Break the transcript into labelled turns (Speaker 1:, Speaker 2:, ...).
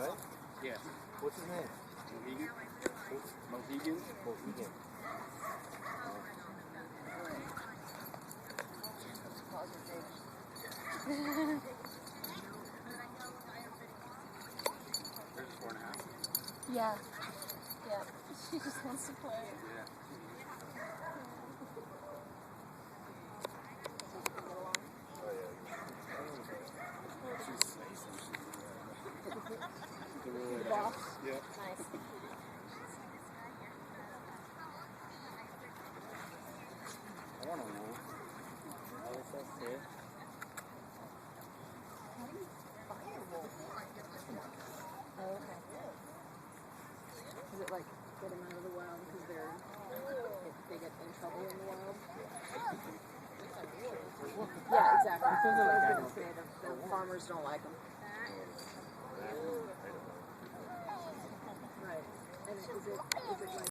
Speaker 1: right?
Speaker 2: Yeah.
Speaker 1: What's his name?
Speaker 2: Mohegan. Mohegan.
Speaker 1: Mohegan.
Speaker 2: There's 4.5.
Speaker 3: Yeah. Yeah. She just wants to play.
Speaker 2: Yeah.
Speaker 3: Boss.
Speaker 2: Yeah.
Speaker 3: Nice.
Speaker 2: I want a wolf.
Speaker 3: Oh, okay.
Speaker 4: Is it like get them out of the wild because they get in trouble in the wild? Yeah, exactly. Because I was gonna say the farmers don't like them. Right. And is it like